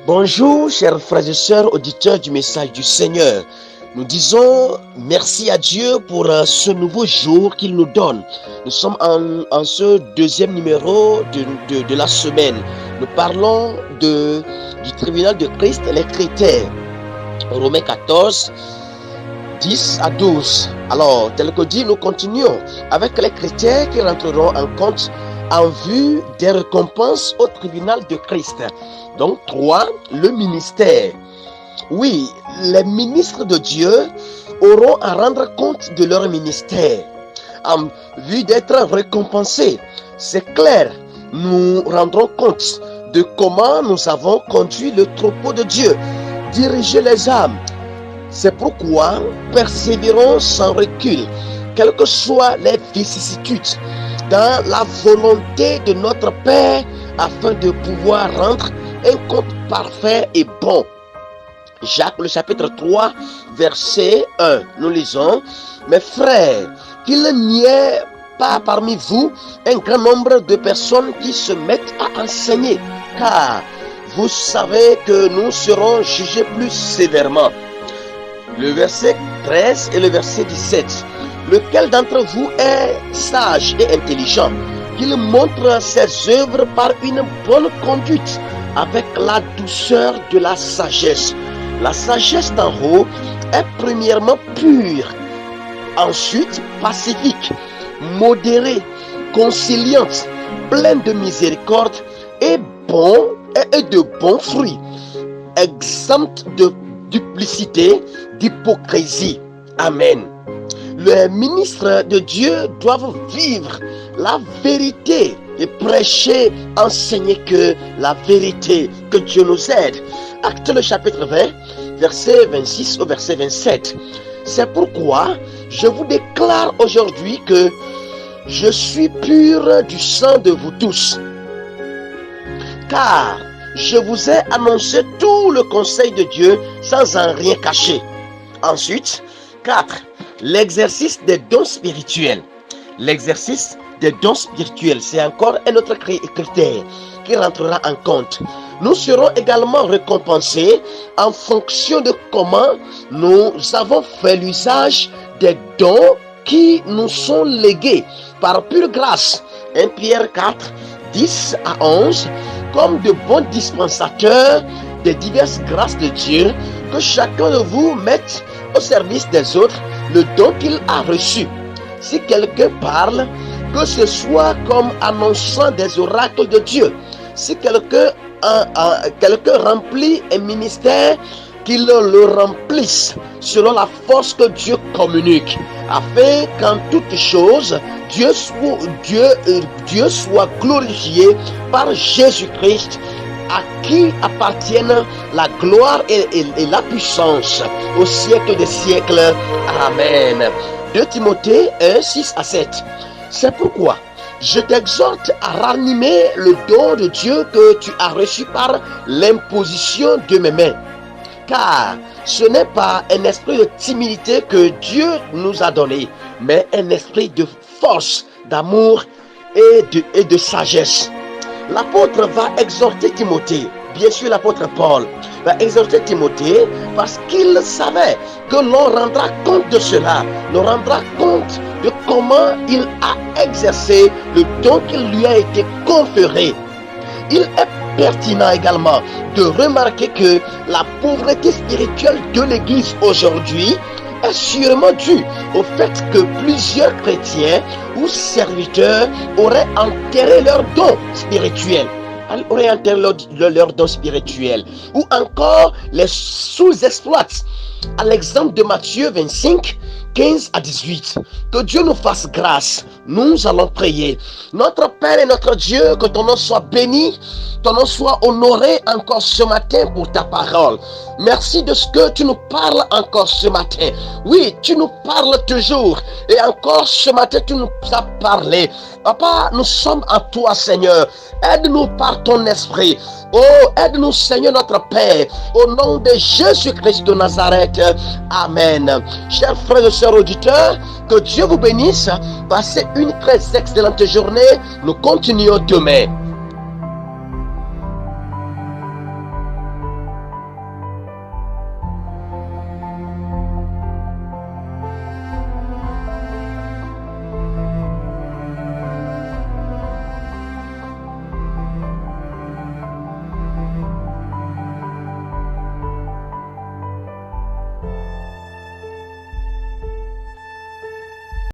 Bonjour, chers frères et sœurs, auditeurs du message du Seigneur. Nous disons merci à Dieu pour ce nouveau jour qu'il nous donne. Nous sommes en ce deuxième numéro de la semaine. Nous parlons du tribunal de Christ et les critères. Romains 14, 10 à 12. Alors, tel que dit, nous continuons avec les critères qui rentreront en compte en vue des récompenses au tribunal de Christ. Donc 3, le ministère. Oui, les ministres de Dieu auront à rendre compte de leur ministère en vue d'être récompensés. C'est clair, nous rendrons compte de comment nous avons conduit le troupeau de Dieu, dirigé les âmes. C'est pourquoi persévérons sans recul, quelles que soient les vicissitudes, dans la volonté de notre Père, afin de pouvoir rendre un compte parfait et bon. Jacques, le chapitre 3, verset 1, nous lisons: mes frères, qu'il n'y ait pas parmi vous un grand nombre de personnes qui se mettent à enseigner, car vous savez que nous serons jugés plus sévèrement. Le verset 13 et le verset 17. Lequel d'entre vous est sage et intelligent, qu'il montre ses œuvres par une bonne conduite, avec la douceur de la sagesse. La sagesse d'en haut est premièrement pure, ensuite pacifique, modérée, conciliante, pleine de miséricorde et de bons fruits, exempte de duplicité, d'hypocrisie. Amen. Les ministres de Dieu doivent vivre la vérité et prêcher, enseigner que la vérité, que Dieu nous aide. Acte le chapitre 20, verset 26 au verset 27. C'est pourquoi je vous déclare aujourd'hui que je suis pur du sang de vous tous, car je vous ai annoncé tout le conseil de Dieu sans en rien cacher. Ensuite, 4. L'exercice des dons spirituels. L'exercice des dons spirituels, c'est encore un autre critère qui rentrera en compte. Nous serons également récompensés en fonction de comment nous avons fait l'usage des dons qui nous sont légués par pure grâce. 1 Pierre 4, 10 à 11. Comme de bons dispensateurs des diverses grâces de Dieu, que chacun de vous mette au service des autres le don qu'il a reçu. Si quelqu'un parle, que ce soit comme annonçant des oracles de Dieu. Si quelqu'un remplit un ministère, qu'il le remplisse selon la force que Dieu communique, afin qu'en toutes choses, Dieu soit glorifié par Jésus-Christ, à qui appartiennent la gloire et la puissance au siècle des siècles. Amen. 2 Timothée 1, 6 à 7. C'est pourquoi je t'exhorte à ranimer le don de Dieu que tu as reçu par l'imposition de mes mains. Car ce n'est pas un esprit de timidité que Dieu nous a donné, mais un esprit de force, d'amour et de sagesse. L'apôtre va exhorter Timothée. Bien sûr, l'apôtre Paul va exhorter Timothée parce qu'il savait que l'on rendra compte de cela. L'on rendra compte de comment il a exercé le don qui lui a été conféré. Il est pertinent également de remarquer que la pauvreté spirituelle de l'Église aujourd'hui est sûrement due au fait que plusieurs chrétiens ou serviteurs auraient enterré leurs dons spirituels. Leur don spirituel, ou encore les sous-exploitent, à l'exemple de Matthieu 25, 15 à 18. Que Dieu nous fasse grâce. Nous allons prier. Notre Père et notre Dieu, que ton nom soit béni, ton nom soit honoré encore ce matin pour ta parole. Merci de ce que tu nous parles encore ce matin. Oui, tu nous parles toujours. Et encore ce matin, tu nous as parlé. Papa, nous sommes à toi, Seigneur. Aide-nous par ton esprit. Oh, aide-nous, Seigneur notre Père. Au nom de Jésus-Christ de Nazareth. Amen. Chers frères et sœurs auditeurs, que Dieu vous bénisse. Passez une très excellente journée. Nous continuons demain.